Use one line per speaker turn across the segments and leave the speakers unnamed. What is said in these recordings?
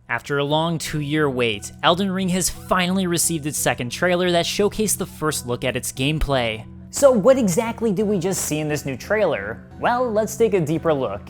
After a long 2-year wait, Elden Ring has finally received its second trailer that showcased the first look at its gameplay. So what exactly did we just see in this new trailer? Well, let's take a deeper look.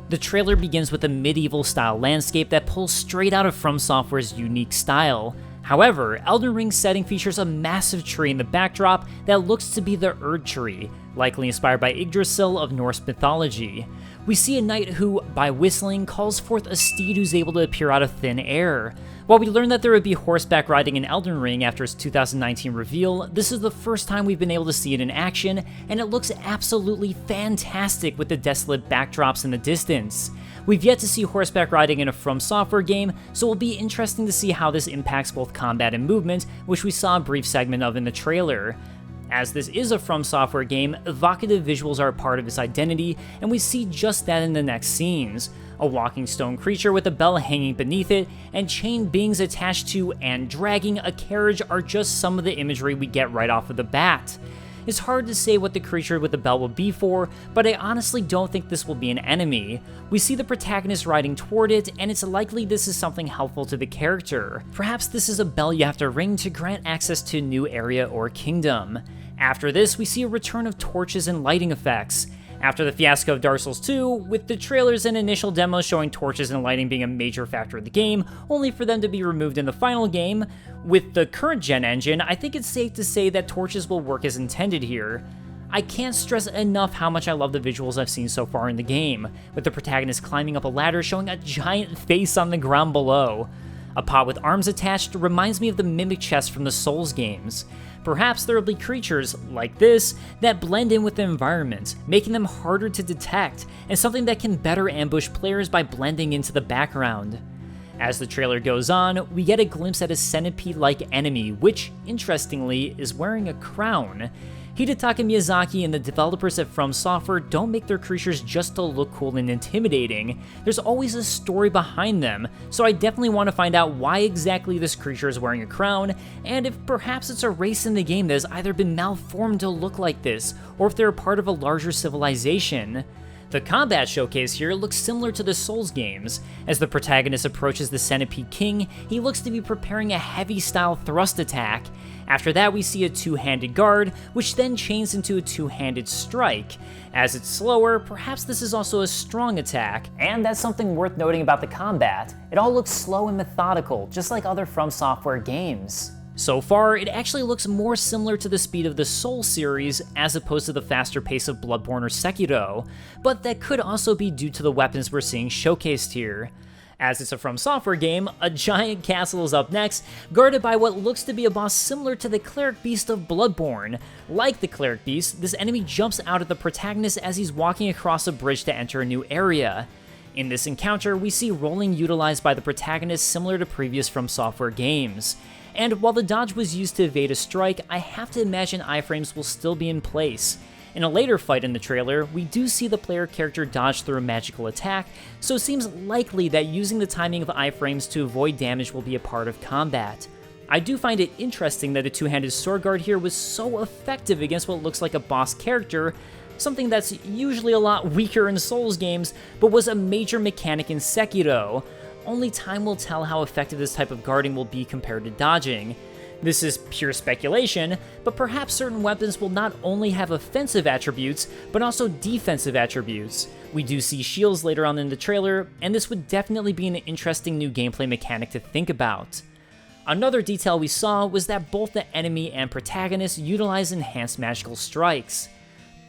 The trailer begins with a medieval-style landscape that pulls straight out of FromSoftware's unique style. However, Elden Ring's setting features a massive tree in the backdrop that looks to be the Erd Tree, likely inspired by Yggdrasil of Norse mythology. We see a knight who, by whistling, calls forth a steed who's able to appear out of thin air. While we learned that there would be horseback riding in Elden Ring after its 2019 reveal, this is the first time we've been able to see it in action, and it looks absolutely fantastic with the desolate backdrops in the distance. We've yet to see horseback riding in a FromSoftware game, so it will be interesting to see how this impacts both combat and movement, which we saw a brief segment of in the trailer. As this is a FromSoftware game, evocative visuals are a part of its identity, and we see just that in the next scenes. A walking stone creature with a bell hanging beneath it, and chained beings attached to and dragging a carriage are just some of the imagery we get right off of the bat. It's hard to say what the creature with the bell will be for, but I honestly don't think this will be an enemy. We see the protagonist riding toward it, and it's likely this is something helpful to the character. Perhaps this is a bell you have to ring to grant access to a new area or kingdom. After this, we see a return of torches and lighting effects. After the fiasco of Dark Souls 2, with the trailers and initial demos showing torches and lighting being a major factor of the game, only for them to be removed in the final game, with the current gen engine, I think it's safe to say that torches will work as intended here. I can't stress enough how much I love the visuals I've seen so far in the game, with the protagonist climbing up a ladder showing a giant face on the ground below. A pot with arms attached reminds me of the Mimic chest from the Souls games. Perhaps there will be creatures, like this, that blend in with the environment, making them harder to detect, and something that can better ambush players by blending into the background. As the trailer goes on, we get a glimpse at a centipede-like enemy, which, interestingly, is wearing a crown. Hidetaka Miyazaki and the developers at FromSoftware don't make their creatures just to look cool and intimidating. There's always a story behind them, so I definitely want to find out why exactly this creature is wearing a crown, and if perhaps it's a race in the game that has either been malformed to look like this, or if they're a part of a larger civilization. The combat showcase here looks similar to the Souls games. As the protagonist approaches the Centipede King, he looks to be preparing a heavy-style thrust attack. After that, we see a two-handed guard, which then chains into a two-handed strike. As it's slower, perhaps this is also a strong attack. And that's something worth noting about the combat. It all looks slow and methodical, just like other FromSoftware games. So far, it actually looks more similar to the speed of the Souls series as opposed to the faster pace of Bloodborne or Sekiro, but that could also be due to the weapons we're seeing showcased here. As it's a FromSoftware game, a giant castle is up next, guarded by what looks to be a boss similar to the Cleric Beast of Bloodborne. Like the Cleric Beast, this enemy jumps out at the protagonist as he's walking across a bridge to enter a new area. In this encounter, we see rolling utilized by the protagonist similar to previous FromSoftware games. And while the dodge was used to evade a strike, I have to imagine iframes will still be in place. In a later fight in the trailer, we do see the player character dodge through a magical attack, so it seems likely that using the timing of iframes to avoid damage will be a part of combat. I do find it interesting that a two-handed sword guard here was so effective against what looks like a boss character, something that's usually a lot weaker in Souls games, but was a major mechanic in Sekiro. Only time will tell how effective this type of guarding will be compared to dodging. This is pure speculation, but perhaps certain weapons will not only have offensive attributes, but also defensive attributes. We do see shields later on in the trailer, and this would definitely be an interesting new gameplay mechanic to think about. Another detail we saw was that both the enemy and protagonist utilize enhanced magical strikes.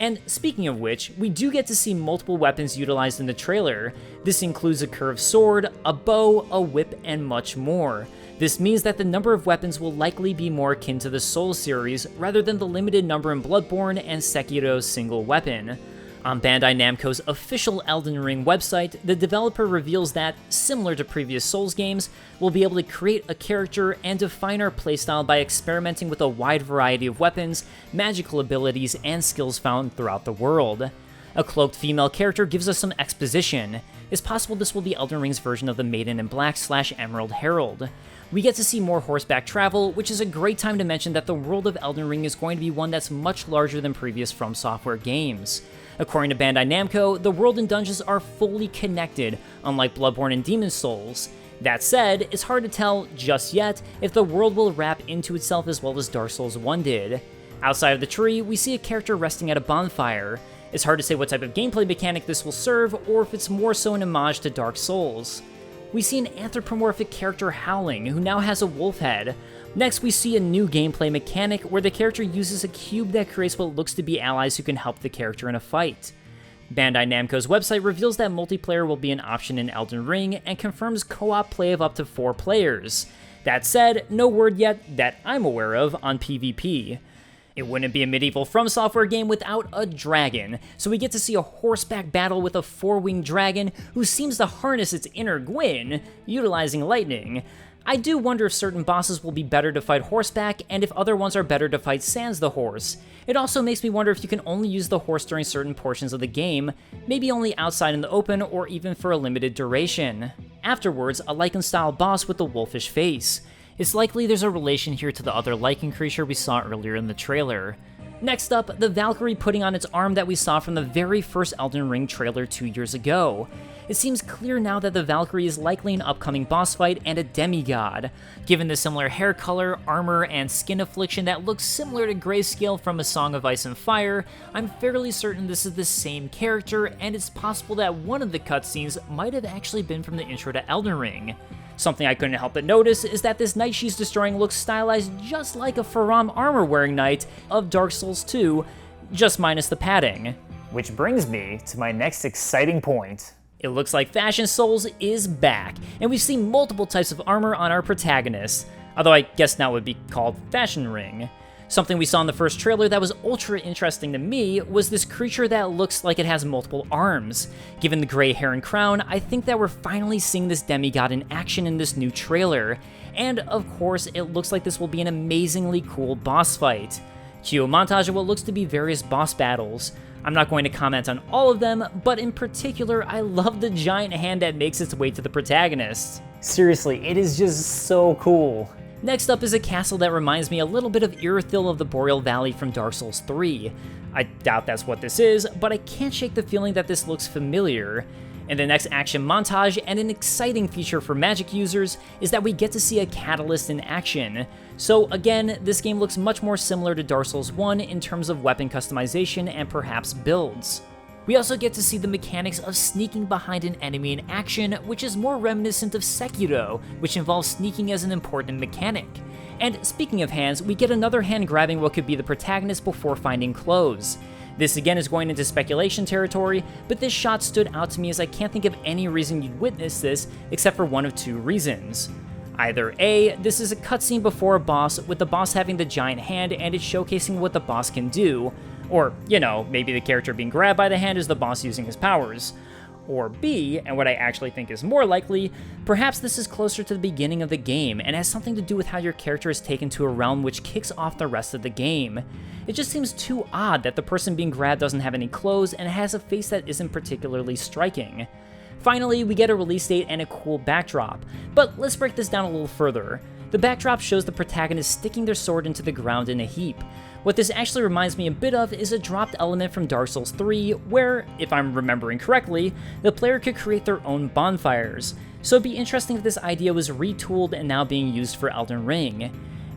And speaking of which, we do get to see multiple weapons utilized in the trailer. This includes a curved sword, a bow, a whip, and much more. This means that the number of weapons will likely be more akin to the Souls series, rather than the limited number in Bloodborne and Sekiro's single weapon. On Bandai Namco's official Elden Ring website, the developer reveals that, similar to previous Souls games, we'll be able to create a character and define our playstyle by experimenting with a wide variety of weapons, magical abilities, and skills found throughout the world. A cloaked female character gives us some exposition. It's possible this will be Elden Ring's version of the Maiden in Black / Emerald Herald. We get to see more horseback travel, which is a great time to mention that the world of Elden Ring is going to be one that's much larger than previous FromSoftware games. According to Bandai Namco, the world and dungeons are fully connected, unlike Bloodborne and Demon's Souls. That said, it's hard to tell just yet if the world will wrap into itself as well as Dark Souls 1 did. Outside of the tree, we see a character resting at a bonfire. It's hard to say what type of gameplay mechanic this will serve, or if it's more so an homage to Dark Souls. We see an anthropomorphic character howling, who now has a wolf head. Next, we see a new gameplay mechanic where the character uses a cube that creates what looks to be allies who can help the character in a fight. Bandai Namco's website reveals that multiplayer will be an option in Elden Ring and confirms co-op play of up to 4 players. That said, no word yet that I'm aware of on PvP. It wouldn't be a medieval FromSoftware game without a dragon, so we get to see a horseback battle with a 4-winged dragon who seems to harness its inner Gwyn, utilizing lightning. I do wonder if certain bosses will be better to fight horseback, and if other ones are better to fight sans the horse. It also makes me wonder if you can only use the horse during certain portions of the game, maybe only outside in the open or even for a limited duration. Afterwards, a lichen-style boss with a wolfish face. It's likely there's a relation here to the other lichen creature we saw earlier in the trailer. Next up, the Valkyrie putting on its arm that we saw from the very first Elden Ring trailer 2 years ago. It seems clear now that the Valkyrie is likely an upcoming boss fight and a demigod. Given the similar hair color, armor, and skin affliction that looks similar to Grayscale from A Song of Ice and Fire, I'm fairly certain this is the same character, and it's possible that one of the cutscenes might have actually been from the intro to Elden Ring. Something I couldn't help but notice is that this knight she's destroying looks stylized just like a Faram armor-wearing knight of Dark Souls 2, just minus the padding. Which brings me to my next exciting point. It looks like Fashion Souls is back, and we've seen multiple types of armor on our protagonists, although I guess now it would be called Fashion Ring. Something we saw in the first trailer that was ultra interesting to me was this creature that looks like it has multiple arms. Given the gray hair and crown, I think that we're finally seeing this demigod in action in this new trailer, and of course it looks like this will be an amazingly cool boss fight. Cue a montage of what looks to be various boss battles. I'm not going to comment on all of them, but in particular, I love the giant hand that makes its way to the protagonist. Seriously, it is just so cool. Next up is a castle that reminds me a little bit of Irithyll of the Boreal Valley from Dark Souls 3. I doubt that's what this is, but I can't shake the feeling that this looks familiar. In the next action montage, and an exciting feature for Magic users, is that we get to see a catalyst in action. So again, this game looks much more similar to Dark Souls 1 in terms of weapon customization and perhaps builds. We also get to see the mechanics of sneaking behind an enemy in action, which is more reminiscent of Sekiro, which involves sneaking as an important mechanic. And speaking of hands, we get another hand grabbing what could be the protagonist before finding clothes. This again is going into speculation territory, but this shot stood out to me as I can't think of any reason you'd witness this except for one of two reasons. Either A, this is a cutscene before a boss, with the boss having the giant hand and it's showcasing what the boss can do, or, you know, maybe the character being grabbed by the hand is the boss using his powers. Or B, and what I actually think is more likely, perhaps this is closer to the beginning of the game and has something to do with how your character is taken to a realm which kicks off the rest of the game. It just seems too odd that the person being grabbed doesn't have any clothes and has a face that isn't particularly striking. Finally, we get a release date and a cool backdrop, but let's break this down a little further. The backdrop shows the protagonist sticking their sword into the ground in a heap. What this actually reminds me a bit of is a dropped element from Dark Souls 3, where, if I'm remembering correctly, the player could create their own bonfires. So it'd be interesting if this idea was retooled and now being used for Elden Ring.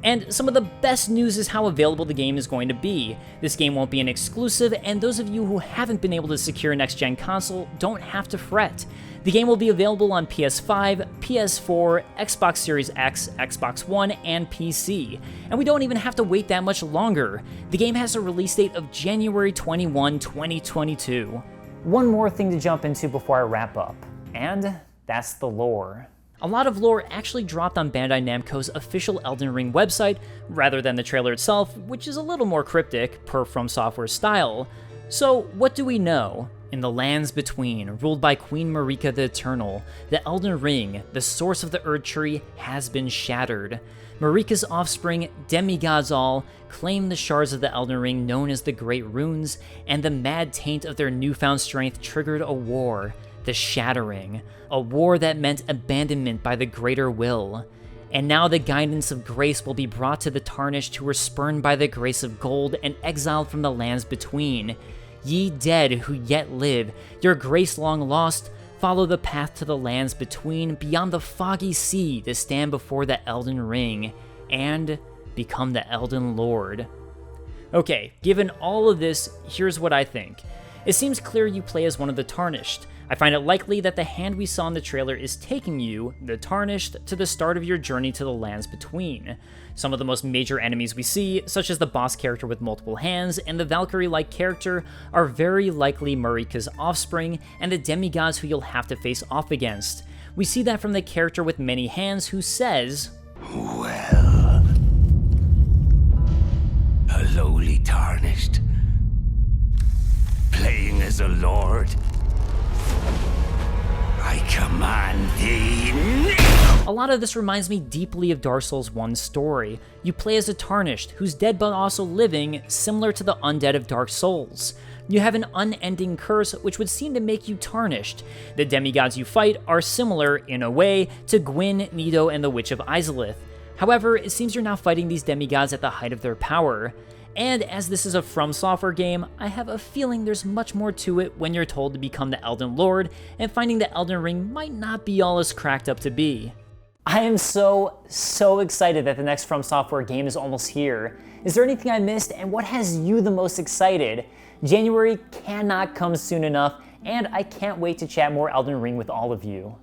And some of the best news is how available the game is going to be. This game won't be an exclusive, and those of you who haven't been able to secure a next-gen console don't have to fret. The game will be available on PS5, PS4, Xbox Series X, Xbox One, and PC. And we don't even have to wait that much longer. The game has a release date of January 21, 2022. One more thing to jump into before I wrap up, and that's the lore. A lot of lore actually dropped on Bandai Namco's official Elden Ring website, rather than the trailer itself, which is a little more cryptic, per FromSoftware style. So, what do we know? In the lands between, ruled by Queen Marika the Eternal, the Elden Ring, the source of the Erd Tree, has been shattered. Marika's offspring, demigods all, claim the shards of the Elden Ring known as the Great Runes, and the mad taint of their newfound strength triggered a war, the Shattering, a war that meant abandonment by the Greater Will. And now the guidance of grace will be brought to the Tarnished who were spurned by the grace of gold and exiled from the lands between. Ye dead who yet live, your grace long lost, follow the path to the lands between, beyond the foggy sea, to stand before the Elden Ring, and become the Elden Lord. Okay, given all of this, here's what I think. It seems clear you play as one of the Tarnished. I find it likely that the hand we saw in the trailer is taking you, the Tarnished, to the start of your journey to the lands between. Some of the most major enemies we see, such as the boss character with multiple hands and the Valkyrie-like character, are very likely Marika's offspring and the demigods who you'll have to face off against. We see that from the character with many hands who says,
"Well, a lowly Tarnished, playing as a lord, I command thee."
A lot of this reminds me deeply of Dark Souls 1's story. You play as a Tarnished, who's dead but also living, similar to the undead of Dark Souls. You have an unending curse, which would seem to make you Tarnished. The demigods you fight are similar, in a way, to Gwyn, Nido, and the Witch of Izalith. However, it seems you're now fighting these demigods at the height of their power. And as this is a FromSoftware game, I have a feeling there's much more to it when you're told to become the Elden Lord, and finding the Elden Ring might not be all it's cracked up to be. I am so excited that the next FromSoftware game is almost here. Is there anything I missed, and what has you the most excited? January cannot come soon enough, and I can't wait to chat more Elden Ring with all of you.